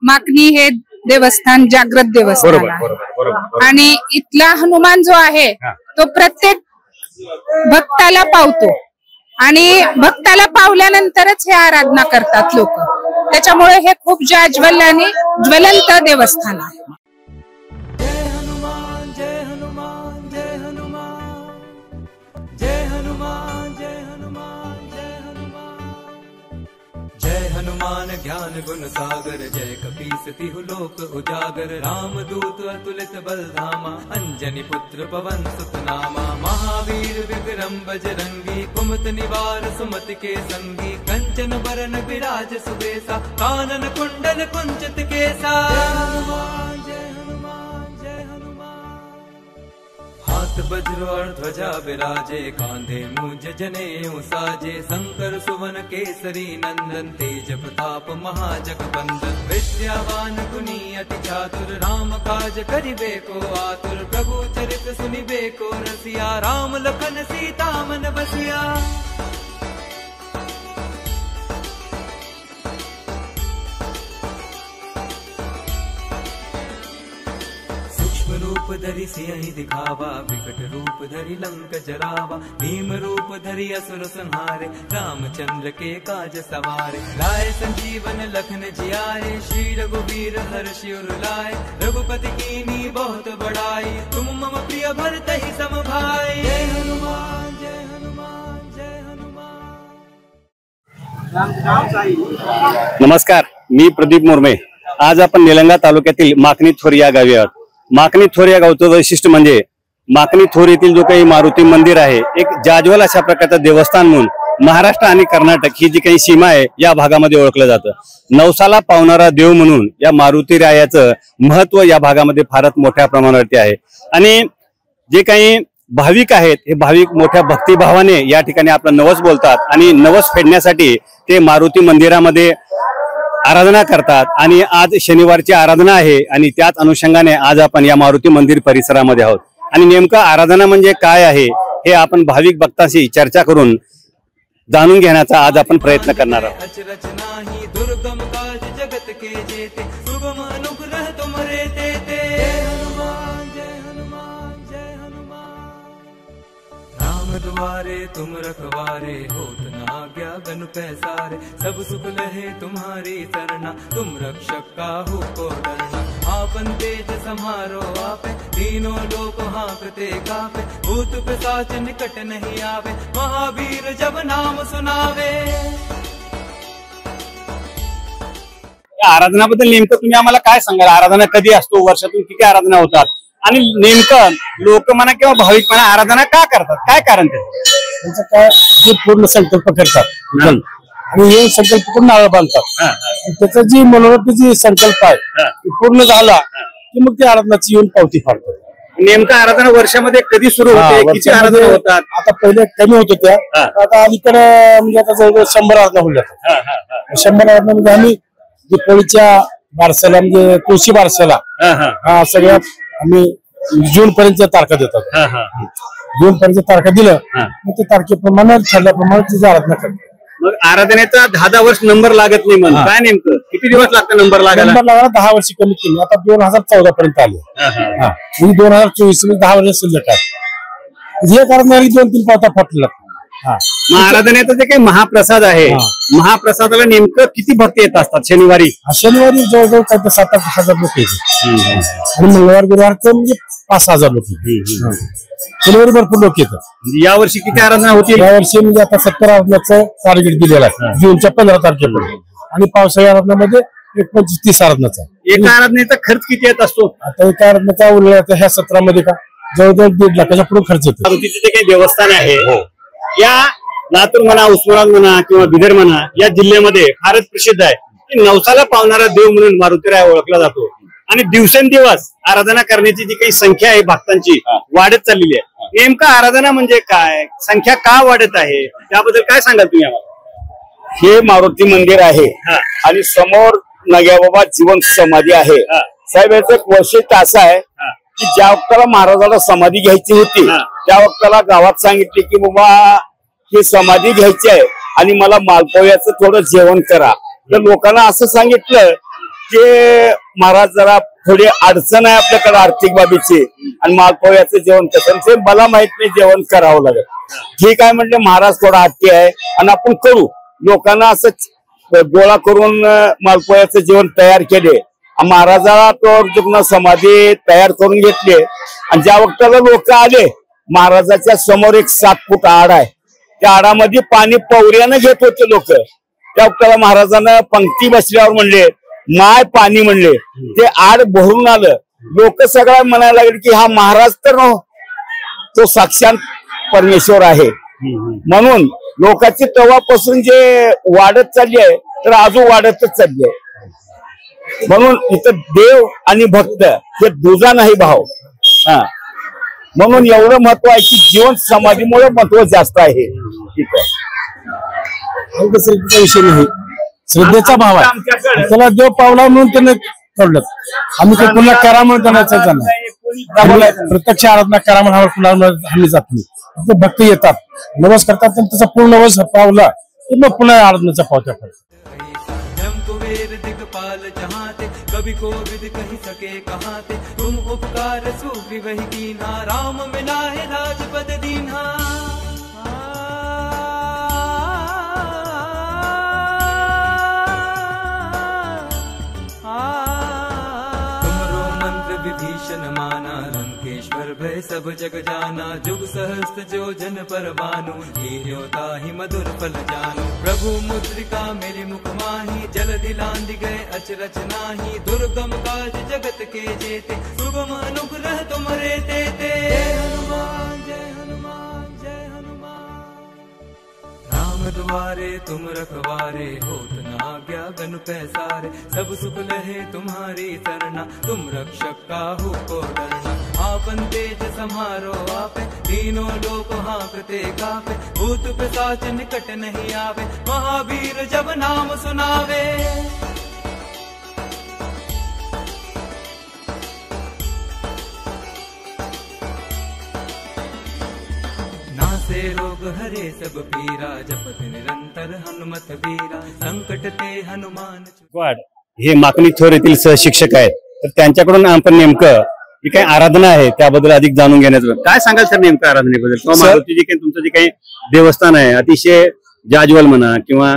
माकणी हे देवस्थान जागृत देवस्थान आहे आणि इथला हनुमान जो आहे तो प्रत्येक भक्ताला पावतो आणि भक्ताला पावल्यानंतरच हे आराधना करतात लोक। त्याच्यामुळे हे खूप जाज्वल्य आणि ज्वलंत देवस्थान आहे। हनुमान ज्ञान गुण सागर जय कपीस तिहु लोक उजागर रामदूत अतुलित बलधामा अंजनी पुत्र पवन सुत नामा महावीर विक्रम बजरंगी कुमत निवार सुमति के संगी कंचन बरन विराज सुबेसा कानन कुंडल कुंचित केसा। हाथ वज्र और ध्वजा विराजे कांधे मूंज जनेऊ साजे शंकर सुवन केसरी नंदन तेज प्रताप महाजगबंदन विद्यावान गुणी अति चातुर राम काज करिबे को आतुर प्रभु चरित सुनिबे को रसिया राम लखन सीता मन बसिया। रूप धरि सिंह दिखावा विकट रूप धरि लंक जरावा भीम रूप धरि असुर संहारे रामचंद्र के काज सवारे लाए संजीवन लखन जियाए श्री रघुवीर हर्षि उर लाए रघुपति कीनी बहुत बड़ाई तुम मम प्रिय भरत ही सम भाई। जय हनुमान जय हनुमान जय हनुमान। नमस्कार, मी प्रदीप मोरमे। आज आपण निलंगा तालुक्यातील माकणी थोर या गावी आहोत। माकणी थोर या गावचं वैशिष्ट्य म्हणजे माकणी थोर येथील जो काही मारुती मंदिर आहे एक जाज्वल अशा प्रकारचं देवस्थान म्हणून महाराष्ट्र आणि कर्नाटक ही जी काही सीमा आहे या भागामध्ये ओळखलं जातं। नवसाला पावणारा देव म्हणून या मारुती रायाचं महत्व या भागामध्ये फारच मोठ्या प्रमाणावरती आहे आणि जे काही भाविक आहेत हे भाविक मोठ्या भक्तिभावाने या ठिकाणी आपलं नवस बोलतात आणि नवस फेडण्यासाठी ते मारुती मंदिरामध्ये आराधना करतात आणि आज शनिवारची आराधना आहे आणि त्याच अनुषंगाने आज आपण या मारुती मंदिर परिसरामध्ये आहोत आणि नेमका आराधना म्हणजे काय आहे हे आपण भाविक भक्तांशी चर्चा करून जाणून घेण्याचा आज आपण प्रयत्न करणार आहोत। द्वारे तुम रखवारे होत न आज्ञा गन पैसारे सब सुख लहे तुम्हारी सरना तुम रक्षक काहू को डरना आपन तेज सम्हारो आपे तीनों लोक हाँकते कापे भूत पिशाच निकट नहीं आवे महावीर जब नाम सुनावे। आराधनाबद्दल नेमकं तुम्ही आम्हाला काय सांगाल? आराधना कधी असतो, वर्षातून किती आराधना होतात आणि नेमकं लोक म्हणा किंवा भाविक म्हणा आराधना का करतात, काय कारण त्यांचं काय? जे पूर्ण संकल्प करतात आणि हे संकल्प पूर्ण नारळ बांधतात त्याचा जी मनोरथी संकल्प आहे पूर्ण झाला की मग ते आराधनाची येऊन पावती फाडतात। नेमकं आराधना वर्षामध्ये कधी सुरू होते, किती आराधना होतात? आता पहिले कमी होत होत्या, आता अलीकडे म्हणजे आता जवळजवळ 100 आराधना होत्या। 100 आराधना म्हणजे आम्ही दीपावलीच्या बारसाला म्हणजे तुळशी बारसाला सगळ्यात आम्ही जून पर्यंत तारखा देतात। जून पर्यंत तारखा दिलं मग ते तारखेप्रमाणे ठरल्याप्रमाणे तिची आराधना करतात। मग आराधनेचा 10 वर्ष नंबर लागत नाही म्हणून काय नेमकं किती दिवस लागतं नंबर लागायला? नंबर लागायला 10 वर्ष कमी केली, आता 2014 पर्यंत आले। 2024 मध्ये 10 वर्ष शिल्लक आहे। हे कारण 2-3 पावता फाटला। आराधनेचा जे काही महाप्रसाद आहे महाप्रसादाला नेमकं किती भक्त येत असतात शनिवारी? शनिवारी जवळजवळ काय 7-8 हजार लोक येतात आणि मंगळवार गुरुवार म्हणजे 5,000 लोक शनिवारी भरपूर लोक येतात। यावर्षी किती आराधना होती? यावर्षी म्हणजे आता 70 आराधनाचं टार्गेट दिलेलं आहे जूनच्या 15 तारखेपर्यंत आणि पावसाळी आराधनामध्ये 25-30 आराधनाचा। एका आराधनेचा खर्च किती येत असतो? आता एका आराधनाचा उल्लेख ह्या 17 मध्ये का जवळजवळ 1.5 लाखाच्या पुढे खर्च येतो। मारुतीचे जे काही देवस्थान आहे या लातूर म्हणा, उस्मानाबाद म्हणा किंवा बिदर म्हणा या जिल्ह्यामध्ये फारच प्रसिद्ध आहे की नवसाला पावणारा देव म्हणून मारुतीराय ओळखला जातो आणि दिवसेंदिवस आराधना करण्याची जी काही संख्या आहे भक्तांची वाढत चाललेली आहे। नेमका आराधना म्हणजे काय, संख्या का वाढत आहे त्याबद्दल काय सांगाल तुम्ही आम्हाला? हे मारुती मंदिर आहे आणि समोर नग्याबाबा जिवंत समाधी आहे। साहेब याचं एक वैशिष्ट्य असं आहे की ज्या वक्ताला महाराजाला समाधी घ्यायची होती त्या वक्ताला गावात सांगितले की बाबा ही समाधी घ्यायची आहे आणि मला मालपोह्याचं थोडं जेवण करा। तर लोकांना असं सांगितलं ते महाराज जरा थोडी अडचण आहे आपल्याकडे आर्थिक बाबीची आणि मालपोळ्याचं जेवण कसं ते मला माहित नाही जेवण करावं लागेल. ठीक आहे म्हणले महाराज थोडा हट्टी आहे आणि आपण करू. लोकांना असंच गोळा करून मालपोळ्याचं जेवण तयार केले. महाराजाला तो समाधी तयार करून घेतली आणि ज्या वक्ताला लोक आले महाराजाच्या समोर एक 7 फूट आड आहे. त्या आडामध्ये पाणी पवऱ्यानं घेत होते लोक. त्या वक्ताला महाराजांना पंक्ती बसल्यावर म्हणले माय पाणी म्हणले ते आड भरून आलं. लोक सगळं म्हणायला लागले की हा महाराज तर तो साक्षात परमेश्वर आहे. म्हणून लोकांची तेव्हापासून जे वाढत चालली आहे तर अजून वाढतच चालली आहे. म्हणून इथं देव आणि भक्त हे दुजा नाही भाव. म्हणून एवढं महत्व आहे की जीवन समाधीमुळे महत्व जास्त आहे. श्रद्धेचा विषय नाही, श्रद्धेचा भाव आहे. त्याला देव पावला म्हणून त्याने ठरलं. आम्ही काही पुन्हा करा म्हणून त्यांना नाही. प्रत्यक्ष आराधना करा म्हणून कुणाला आम्ही जात नाही. भक्त येतात, नवस करतात, त्याचा पूर्ण नवस पावला की मग पुन्हा आराधनेचा पावत्या पडतात. कभी कोविद कही सके कहाँ थे तुम उपकार सूफी वही कीना राम मिला है राजपद दीना. तुमरो मंत्र विभीषण माना लंकेश्वर भय सब जग जाना. जुग सहस्त्र जो जन पर बानु हीरोता ही मधुर फल जानु. प्रभु मुद्रिका मेरे मुख माही जल दिलांद गए अचरच नाही. दुर्गम काज जगत के जेते सुगम अनुग्रह तुमरे देते. जय हनुमान जय हनुमान जय हनुमान. राम द्वारे तुम रखवारे होत न आज्ञा गनु पैसारे. सब सुख लहे तुम्हारी सरना तुम रक्षक काहू को डरना. आपन तेज समारो आपे तीनों लोक हांकते कापे. भूत पिशाच निकट नहीं आवे महावीर जब नाम सुनावे. नासे रोग हरे सब पीरा जपत निरंतर हनुमत वीरा. संकट ते हनुमान वाड हे माकणी थोर येथील सहशिक्षक आहेत. तर त्यांच्याकडून आपण नेमकं जी काही आराधना आहे त्याबद्दल अधिक जाणून घेण्याचं काय सांगाल सर नेमकं आराधनेबद्दल किंवा मारुती जे काही तुमचं जे काही देवस्थान आहे अतिशय जाज्वल म्हणा किंवा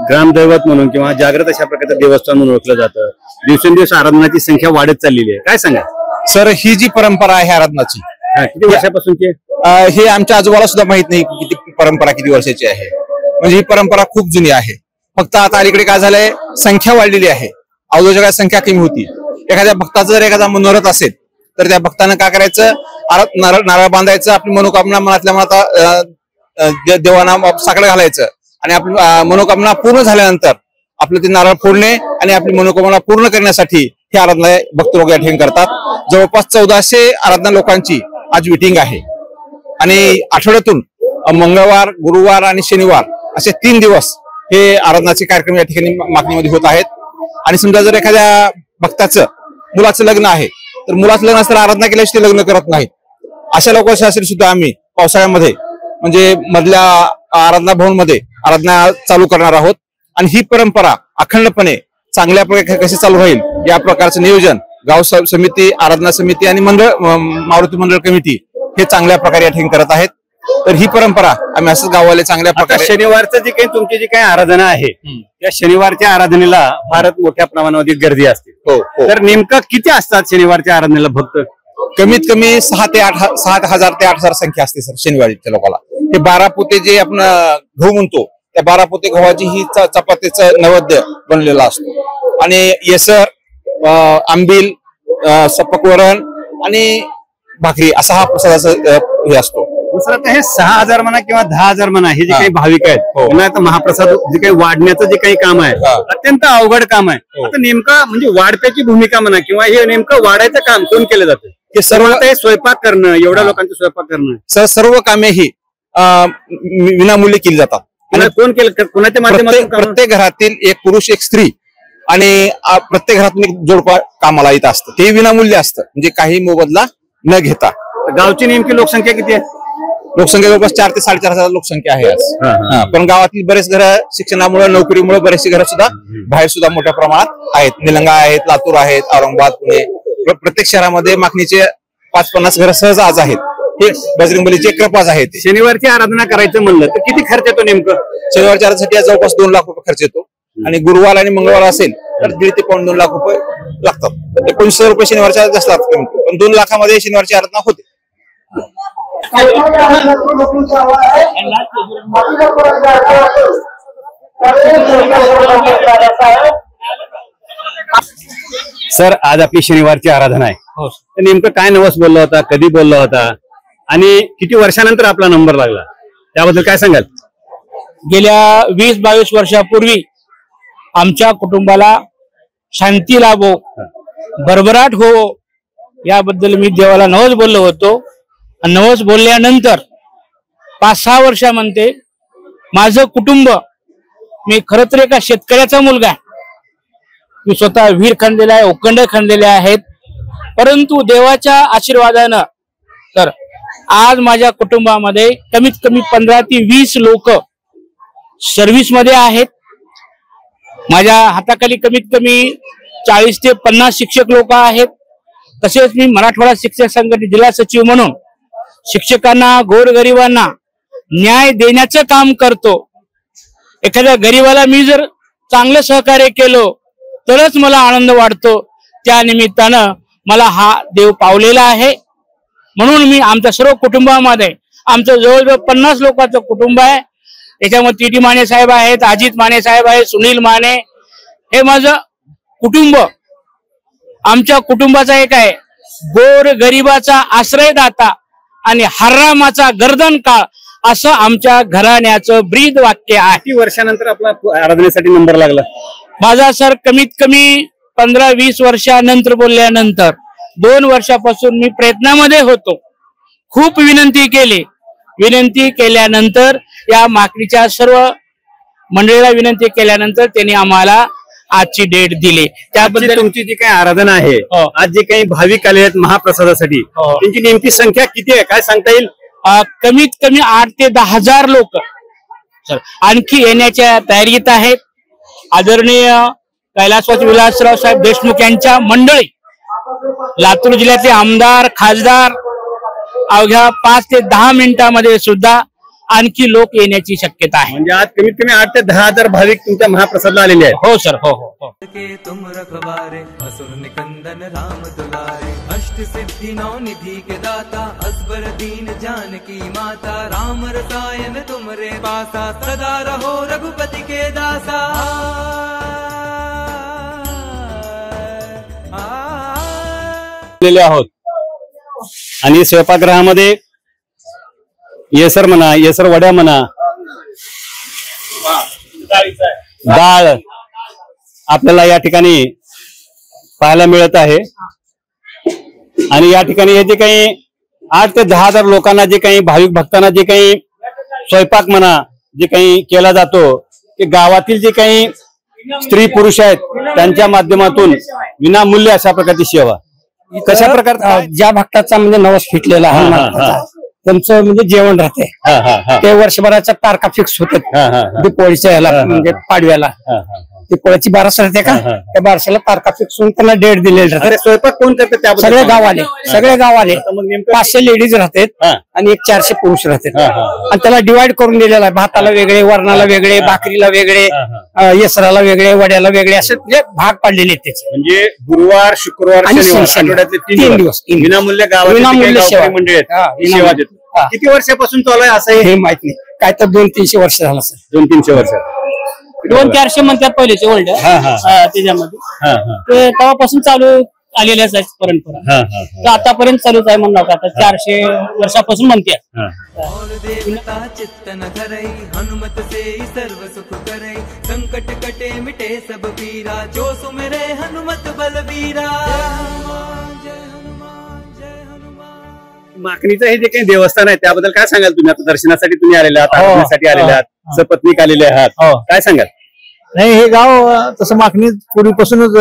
ग्रामदैवत म्हणून किंवा जागृत अशा प्रकारचं देवस्थान म्हणून ओळखलं जातं. दिवसेंदिवस आराधनाची संख्या वाढत चाललेली आहे. काय सांगा सर ही जी परंपरा आहे आराधनाची किती वर्षापासूनची हे आमच्या आजोबाला सुद्धा माहित नाही किती परंपरा किती वर्षाची आहे. म्हणजे ही परंपरा खूप जुनी आहे. फक्त आता अलीकडे काय झालंय संख्या वाढलेली आहे. अगोदरच्या काळात संख्या कमी होती. एखाद्या भक्ताचं जर एखादा मनोरथ असेल तर त्या भक्तानं काय करायचं नारळ बांधायचं. आपली मनोकामना मनातल्या मनात देवांना साकडं घालायचं आणि आपली मनोकामना पूर्ण झाल्यानंतर आपलं ते नारळ फोडणे आणि आपली मनोकामना पूर्ण करण्यासाठी ही आराधना भक्त लोक या ठिकाणी करतात. जवळपास 1400 आराधना लोकांची आज मीटिंग आहे आणि आठवड्यातून मंगळवार गुरुवार आणि शनिवार असे 3 दिवस हे आराधनाचे कार्यक्रम या ठिकाणी मागणीमध्ये होत आहेत. आणि समजा जर एखाद्या भक्ताचं मुलाचं लग्न आहे तर मुलाचं लग्न असताना आराधना केल्याशिवाय लग्न करत नाहीत. अशा लोकांसाठी सुद्धा आम्ही पावसाळ्यामध्ये म्हणजे मधल्या आराधना भवन मध्ये आराधना चालू करणार आहोत. आणि ही परंपरा अखंडपणे चांगल्या प्रकारे कशी चालू राहील या प्रकारचं नियोजन गाव समिती आराधना समिती आणि मारुती मंडळ कमिटी हे चांगल्या प्रकारे या ठिकाणी करत आहेत. तर ही परंपरा आम्ही असंच गाववाले चांगल्या प्रकारे शनिवारचं जी काही तुमची जी काही आराधना आहे त्या शनिवारच्या आराधनेला फारच मोठ्या प्रमाणामध्ये गर्दी असते. तर नेमकं किती असतात शनिवारच्या आराधनेला भक्त? कमीत कमी 6,000 ते 8,000 संख्या असते सर शनिवारीच्या लोकांना. हे 12 पोते जे आपण गहू म्हणतो त्या 12 पोते गव्हाची ही चपातीचं नैवेद्य बनलेला असतो आणि येसर आंबील सपक वरण आणि भाकरी असा हा प्रसादाचा हे असतो. दुसरं हे 6,000 म्हणा किंवा 10,000 म्हणा हे जे काही भाविक आहेत त्यांना आता महाप्रसाद जे काही वाढण्याचं जे काही काम आहे अत्यंत अवघड काम आहे. आता नेमकं म्हणजे वाढप्याची भूमिका म्हणा किंवा हे नेमकं वाढायचं काम कोण केलं जातं? हे सर्व स्वयंपाक करणं एवढ्या लोकांचं स्वयंपाक करणं सर्व कामे ही विनामूल्य केली जातात. कोण केलं कोणाच्या माध्यमातून? प्रत्येक घरातील एक पुरुष एक स्त्री आणि प्रत्येक घरातून एक जोडपा कामाला येत असतं. ते विनामूल्य असतं म्हणजे काही मोबदला न घेता. गावची नेमकी लोकसंख्या किती आहे? लोकसंख्या जवळपास 4 ते 4.5 हजार लोकसंख्या आहे आज. पण गावातील बरेच घरं शिक्षणामुळे नोकरीमुळे बरेचसे घरं सुद्धा बाहेर सुद्धा मोठ्या प्रमाणात आहेत. निलंगा आहेत, लातूर आहेत, औरंगाबाद, पुणे, प्रत्येक शहरामध्ये माकणीचे 5-50 घरं सहज आज आहेत. हे बजरंगबलीचे कृपाच आहेत. शनिवारची आराधना करायचं म्हणलं तर किती खर्च येतो नेमकं? शनिवारच्या आराधनेसाठी जवळपास 2 लाख रुपये खर्च येतो आणि गुरुवार आणि मंगळवार असेल तर 1.5 ते 2 लाख रुपये लागतात. 1900 रुपये शनिवारच्या असतात, पण 2 लाखामध्ये शनिवारची आराधना होते. सर, आज आपली शनिवारची आराधना आहे. तर नेमकं काय नवस बोलला होता, कधी बोलला होता आणि किती वर्षानंतर आपला नंबर लागला, त्याबद्दल काय सांगाल? गेल्या 20-22 वर्षापूर्वी आमच्या कुटुंबाला शांती लाभो, भरभराट हो, याबद्दल मी देवाला नवस बोललो होतो. नवस बोलल्यानंतर 5-6 वर्षामध्ये माझं कुटुंब, मी खरं तर एका शेतकऱ्याचा मुलगा आहे. मी स्वतः विहीर खणलेला आहे, उखंड खणलेले आहेत, परंतु देवाच्या आशीर्वादानं तर आज माझ्या कुटुंबामध्ये कमीत कमी 15 ते 20 लोक सर्व्हिस मध्ये आहेत. माझ्या हाताखाली कमीत कमी 40 ते 50 शिक्षक लोक आहेत. तसेच मी मराठवाडा शिक्षक संघटनेचे जिल्हा सचिव म्हणून शिक्षकांना, गोरगरिबांना न्याय देण्याचं काम करतो. एखाद्या गरीबाला मी जर चांगलं सहकार्य केलं तरच मला आनंद वाटतो. त्या निमित्तानं मला हा देव पावलेला आहे. म्हणून मी आमच्या सर्व कुटुंबामध्ये, आमचं जवळजवळ 50 लोकांचं कुटुंब आहे. याच्यामध्ये टी माने साहेब आहेत, अजित माने साहेब आहेत, सुनील माने, हे माझं कुटुंब. आमच्या कुटुंबाचा एक आहे, गोर गरीबाचा आश्रयदाता आणि हर्रामाचा गर्दन काळ, असं आमच्या घराण्याचं ब्रीद वाक्य आहे. किती वर्षानंतर आपला आराधनेसाठी नंबर लागला? माझा सर कमीत कमी 15-20 वर्षानंतर बोलल्यानंतर 2 वर्षापासून मी प्रयत्नामध्ये होतो. खूप विनंती केली. विनंती केल्यानंतर या माकडीच्या सर्व मंडळीला विनंती केल्यानंतर त्यांनी आम्हाला आजची डेट दिली. त्याबद्दल तुमची जी काही आराधना आहे, आज जे काही भाविक आले आहेत महाप्रसादासाठी, त्यांची नेमकी संख्या किती आहे, काय सांगता येईल? कमीत कमी 8 ते 10 हजार लोक आणखी येण्याच्या तयारीत आहेत. आदरणीय कैलासवासी विलासराव साहेब देशमुख यांच्या मंडळी, लातूर जिल्ह्यातले आमदार, खासदार, अवघ्या 5 ते 10 मिनिटांमध्ये सुद्धा आणखी लोक येण्याची शक्यता आहे. म्हणजे आज कमीत कमी 8 ते 10 हजार भाविक तुमच्या महाप्रसादला आलेले आहेत. हो सर, हो हो. तुम रखवारे असुर निकंदन राम दुलारे, अष्ट सिद्धि नौ निधि के दाता, असबर दीन जानकी माता, राम रसायन तुमरे पासा, सदा रहो रघुपति के दासा. आहोत आणि स्वयंपाकगृहामध्ये येसर म्हणा, येसर वड्या म्हणा, डाळ आपल्याला या ठिकाणी पाहायला मिळत आहे. आणि या ठिकाणी हे जे काही 8 ते 10 हजार लोकांना, जे काही भाविक भक्तांना जे काही स्वयंपाक म्हणा, जे काही केला जातो, ते गावातील जे काही स्त्री पुरुष आहेत त्यांच्या माध्यमातून विनामूल्य अशा प्रकारची सेवा. कशा प्रकार ज्या भक्ताचा म्हणजे नवस फिटलेला आहे त्यांचं म्हणजे जेवण राहते, ते वर्षभराच्या तारखा फिक्स होतात. दीपोळीच्या याला म्हणजे पाडव्याला दीपोळीची बारस राहते का, त्या बारसाला तारखा फिक्स होऊन त्यांना डेट दिलेली राहते. स्वयंपाक कोण करते? सगळे गावाले, सगळे गावाले 500 लेडीज राहतात आणि एक 400 पुरुष राहतात. आणि त्याला डिवाइड करून दिलेला आहे. भाताला वेगळे, वरणाला वेगळे, भाकरीला वेगळे, येसराला वेगळे, वड्याला वेगळे, असे म्हणजे भाग पाडलेले आहेत त्याचे. म्हणजे गुरुवार, शुक्रवार, आठवड्यातले 3 दिवस विनामूल्य गावामध्ये मंडळी सेवा देतात. किती वर्षापासून चालू आहे असं हे माहित नाही, काय तर 200-300 वर्ष झालं सर. 200-300 वर्ष. 200-400 म्हणतात पहिलेचे ओल्ड त्याच्यामध्ये, ते तेव्हापासून चालू आलेल्याच आहेत परंपरा. तर आतापर्यंत चालूच आहे म्हणून आता 400 वर्षापासून म्हणते. देवता चित्तन धरई, हनुमत से सर्व सुख करई, संकट कटे मिटे सब पीरा, जो सुमिरे हनुमत बलबीरा. माकणीचं हे जे काही देवस्थान आहे त्याबद्दल काय सांगाल तुम्ही? आता दर्शनासाठी तुम्ही आलेले आहात, आराधनेसाठी आलेले आहात, सपत्नीक आलेले आहात, काय सांगाल? नाही, हे गाव तसं माकणी पूर्वीपासूनच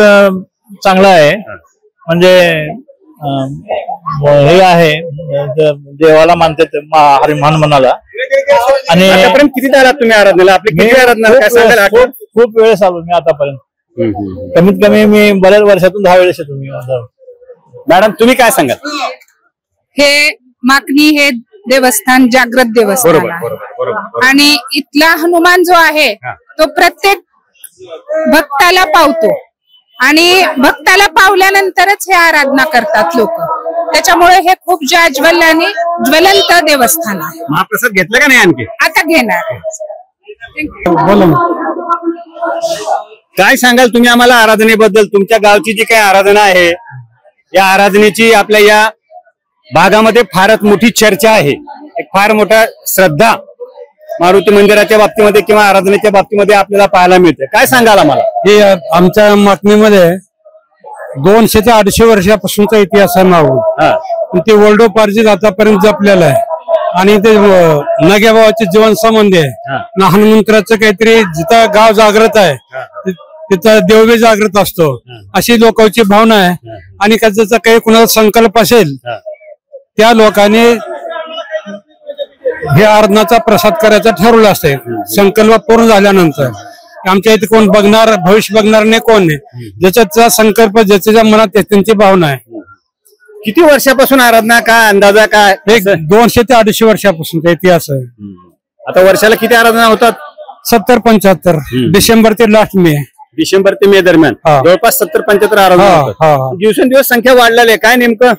चांगलं आहे. म्हणजे हे आहे देवाला मानतात हनुमानाला. आणि आतापर्यंत किती आलात तुम्ही आराधनेला? आपली किती आराधना काय सांगाल? आठवण? खूप वेळेस आलो मी आतापर्यंत. कमीत कमी मी बऱ्याच वर्षातून 10 वेळेस येतो मी. मॅडम तुम्ही काय सांगाल? हे माकणी हे देवस्थान जागृत देवस्थान आहे आणि इथला हनुमान जो आहे तो प्रत्येक भक्ताला पावतो आणि भक्ताला पावल्यानंतरच हे आराधना करतात लोक. त्याच्यामुळे हे खूप जाज्वल आणि ज्वलंत देवस्थान आहे. महाप्रसाद घेतला का नाही आणखी? आता घेणार. काय सांगाल तुम्ही आम्हाला आराधनेबद्दल? तुमच्या गावची जी काही आराधना आहे या आराधनेची आपल्या या भागामध्ये फारच मोठी चर्चा आहे. एक फार मोठा श्रद्धा मारुती मंदिराच्या बाबतीमध्ये किंवा आराधनेच्या बाबतीमध्ये आपल्याला पाहायला मिळते. काय सांगाल आम्हाला? हे आमच्या माकणीमध्ये 200 ते 250 वर्षापासूनचा इतिहास आहे मावून. ते वडिलोपार्जित आतापर्यंत जपलेलं आहे आणि ते नग्याभावाचे जीवन संबंधी आहे. हनुमंतराचं काहीतरी जिथं गाव जागृत आहे तिथं देव बी जागृत असतो अशी लोकांची भावना आहे. आणि त्याचा काही कुणाचा संकल्प असेल त्या लोकांनी हे आराधनाचा प्रसाद करायचा ठरवलं असते. संकल्प पूर्ण झाल्यानंतर आमच्या इथे कोण बघणार भविष्य बघणार नाही, कोण नाही. ज्याचा संकल्प ज्याच्या मनात त्यांची भावना आहे. किती वर्षापासून आराधना? काय अंदाजा काय? 200 ते 250 वर्षापासूनचा इतिहास आहे. आता वर्षाला किती आराधना होतात? 70-75 डिसेंबर ते लास्ट मे. डिसेंबर ते मे दरम्यान जवळपास 70-75 आराधना होतात. दिवसेंदिवस संख्या वाढलेली आहे. काय नेमकं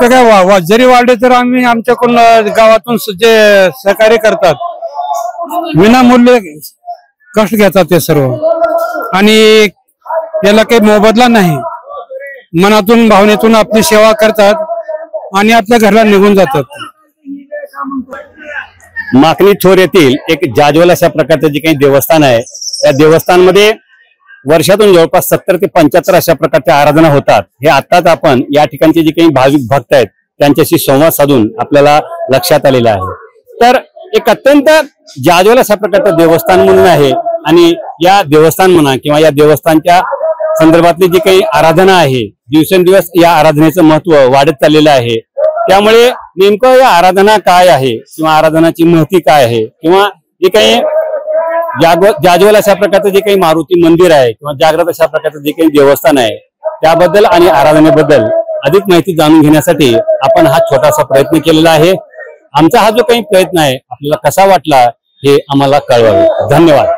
काय जरी वाढले तर आम्ही आमच्याकडून गावातून जे सहकार्य करतात विनामूल्य कष्ट घेतात ते सर्व. आणि याला काही मोबदला नाही. मनातून भावनेतून आपली सेवा करतात आणि आपल्या घरला निघून जातात. माकणी थोर येथील एक जाज्वल अशा प्रकारचं जे काही देवस्थान आहे या देवस्थानमध्ये वर्षातून जवळपास 70 ते 75 अशा प्रकारच्या आराधना होतात. हे आताच आपण या ठिकाणचे जे काही भाविक भक्त आहेत त्यांच्याशी संवाद साधून आपल्याला लक्षात आलेलं आहे. तर एक अत्यंत जाज्वल अशा प्रकारचं देवस्थान म्हणून आहे आणि या देवस्थान म्हणा किंवा या देवस्थानच्या संदर्भातली जी काही आराधना आहे दिवसेंदिवस या आराधनेचं महत्व वाढत चाललेलं आहे. त्यामुळे नेमकं या आराधना काय आहे किंवा आराधनाची महती काय आहे किंवा जे काही जाज्वल अशा प्रकारचं जे काही मारुती मंदिर आहे किंवा जागृत अशा प्रकारचं जे काही देवस्थान आहे त्याबद्दल आणि आराधनेबद्दल अधिक माहिती जाणून घेण्यासाठी आपण हा छोटासा प्रयत्न केलेला आहे. आमचा हा जो काही प्रयत्न आहे आपल्याला कसा वाटला हे आम्हाला कळवावे. धन्यवाद.